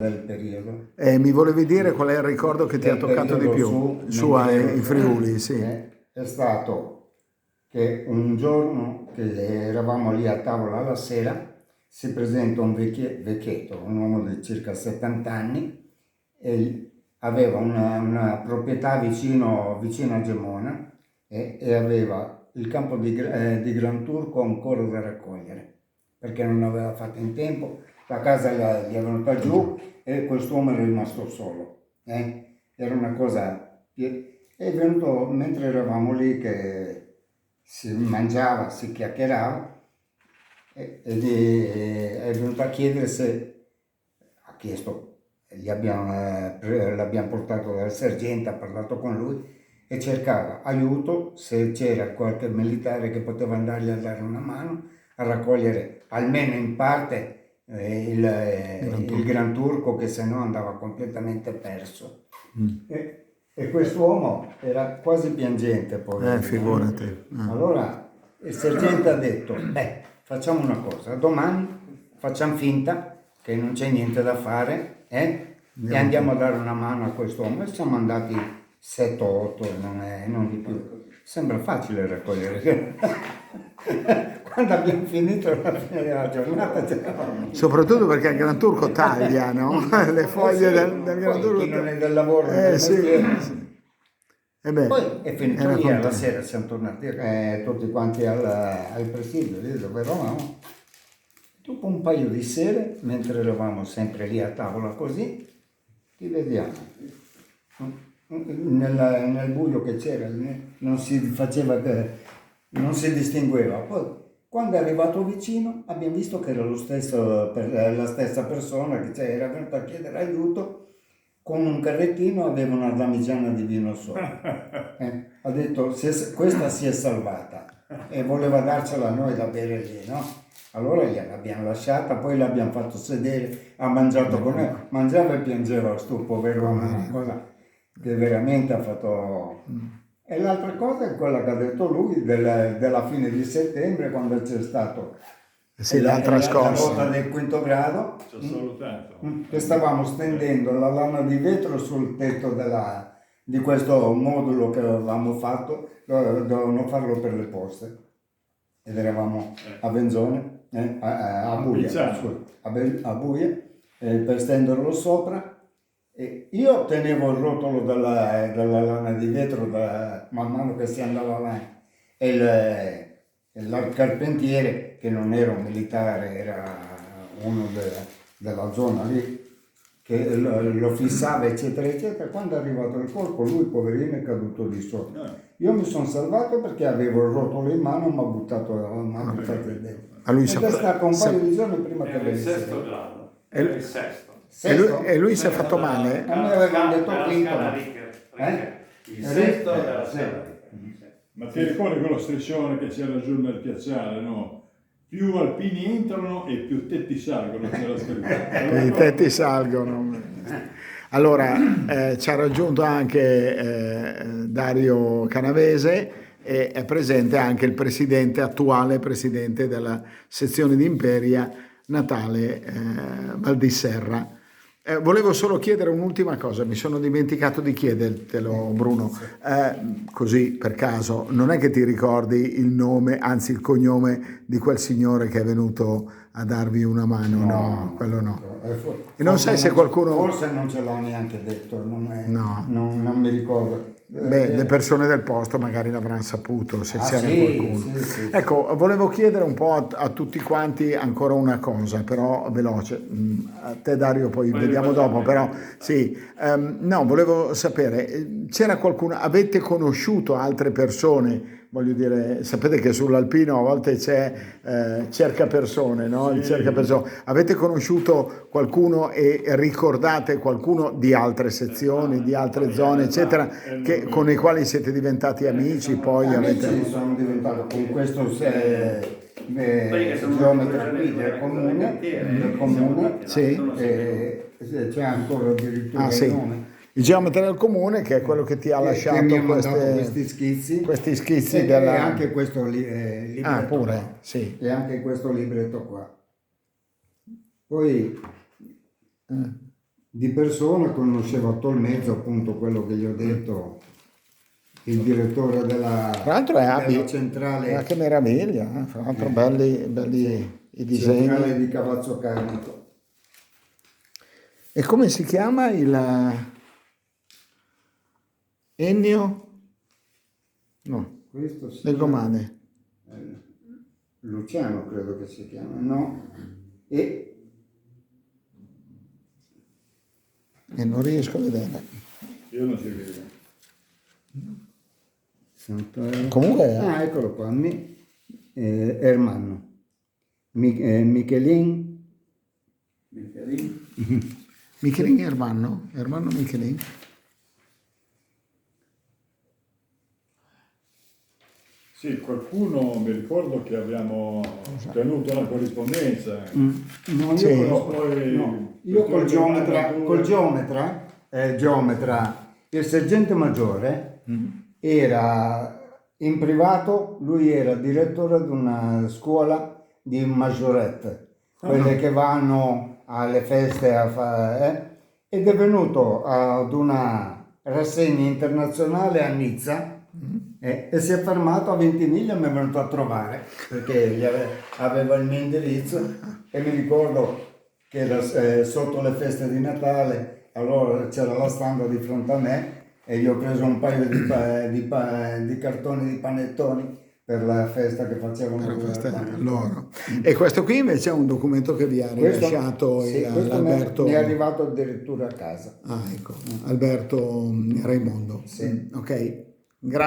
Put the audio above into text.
del periodo. Mi volevi dire qual è il ricordo che ti ha Del toccato di periodo più su in Friuli, sì. È stato che un giorno che eravamo lì a tavola alla sera, si presenta un vecchietto, un uomo di circa 70 anni, e aveva una proprietà vicino a Gemona e aveva il campo di Gran Turco ancora da raccogliere, perché non aveva fatto in tempo, la casa gli è venuta giù e quest'uomo è rimasto solo. Era una cosa... È venuto mentre eravamo lì che si mangiava, si chiacchierava, è venuto a chiedere se, ha chiesto, l'abbiamo portato dal sergente, ha parlato con lui e cercava aiuto se c'era qualche militare che poteva andargli a dare una mano a raccogliere almeno in parte il Gran Turco, che se no andava completamente perso. E quest'uomo era quasi piangente, poverino. Figurati. Allora il sergente ha detto, facciamo una cosa, domani facciamo finta che non c'è niente da fare e andiamo a dare una mano a quest'uomo. E siamo andati 7-8, non di più. Sembra facile raccogliere. Quando abbiamo finito alla fine della giornata Soprattutto perché il Gran Turco taglia, no? Le foglie del Gran Turco. Chi non è del lavoro, del mestiere. Sì. Poi è finito era lì, alla contento. sera siamo tornati tutti quanti al presidio, lì dove eravamo. Dopo un paio di sere, mentre eravamo sempre lì a tavola così, ti vediamo. Nel buio che c'era, non si faceva, non si distingueva. Poi, quando è arrivato vicino, abbiamo visto che era la stessa persona che era venuta a chiedere aiuto. Con un carrettino aveva una damigiana di vino sopra. Ha detto, questa si è salvata e voleva darcela a noi da bere lì, no? Allora gliel'abbiamo lasciata, poi l'abbiamo fatto sedere, ha mangiato con noi, mangiava e piangeva sto povero, una cosa che veramente ha fatto... E l'altra cosa è quella che ha detto lui della fine di settembre, quando c'è stato l'altra la scorsa. volta del quinto grado, Ci ho salutato. che stavamo stendendo la lana di vetro sul tetto di questo modulo che avevamo fatto, dovevano farlo per le poste. Ed eravamo a Venzone, a Buia, a Buia, per stenderlo sopra. E io tenevo il rotolo della lana di vetro man mano che si andava avanti. E il carpentiere, che non era un militare, era uno della zona lì, che lo fissava, eccetera, eccetera. Quando è arrivato il colpo, lui, poverino, è caduto di sotto. Io mi sono salvato perché avevo il rotolo in mano, mi ha buttato dentro. Ed è stato un paio di giorni prima che venisse. Il sesto grado. Era il sesto. E lui si è fatto male? A me avevano detto quinto. Il sesto della scala. Ma ti ricordi quello striscione che c'era giù nel piazzale, no? Più alpini entrano e più tetti salgono, c'era scritto. I tetti salgono. Allora, ci ha raggiunto anche Dario Canavese e è presente anche il attuale presidente della sezione di Imperia, Natale Valdisserra. Volevo solo chiedere un'ultima cosa, mi sono dimenticato di chiedertelo, Bruno, così per caso, non è che ti ricordi il nome, anzi il cognome di quel signore che è venuto a darvi una mano? No, quello no. E non sai se qualcuno... Forse non ce l'ho neanche detto, non mi ricordo. Le persone del posto magari l'avranno saputo, se c'era qualcuno. Sì. Ecco, volevo chiedere un po' a tutti quanti ancora una cosa, però veloce. A te Dario poi vediamo dopo, però sì. No, volevo sapere, c'era qualcuno, avete conosciuto altre persone? Voglio dire, sapete che sull'Alpino a volte c'è cerca persone, no? Il cerca persone. Avete conosciuto qualcuno e ricordate qualcuno di altre sezioni, di altre zone, eccetera, con i quali siete diventati amici? Poi Amici sono diventato con questo geometra qui del comune, Sì. C'è ancora addirittura il nome. Il geometra del comune, che è quello che ti ha lasciato mi ha mandato questi schizzi e anche questo libretto. Ah, pure, sì. E anche questo libretto qua. Poi Di persona conoscevo a Tolmezzo, appunto quello che gli ho detto, il direttore Tra l'altro è della abile, centrale, che meraviglia, fra l'altro belli i disegni. centrale di Cavazzo Carnico. E come si chiama il Ennio? No, Questo si Legomane. Luciano credo che si chiama, no? E Non riesco a vedere. Io non ci vedo. Comunque eccolo qua, Ermanno. Michelin. Michelin Ermanno Michelin. Sì, qualcuno mi ricordo che abbiamo tenuto una corrispondenza. No, io Sì. io col geometra, il sergente maggiore era in privato, lui era direttore di una scuola di maggiorette, quelle che vanno alle feste a fare, ed è venuto ad una rassegna internazionale a Nizza. E si è fermato a Ventimiglia e mi è venuto a trovare perché aveva il mio indirizzo e mi ricordo che era sotto le feste di Natale, allora c'era la standa di fronte a me e gli ho preso un paio di cartoni di panettoni per la festa che facevano Loro. E questo qui invece è un documento che vi ha rilasciato questo Alberto. mi è arrivato addirittura a casa. Ecco, Alberto Raimondo. Sì. Ok, grazie.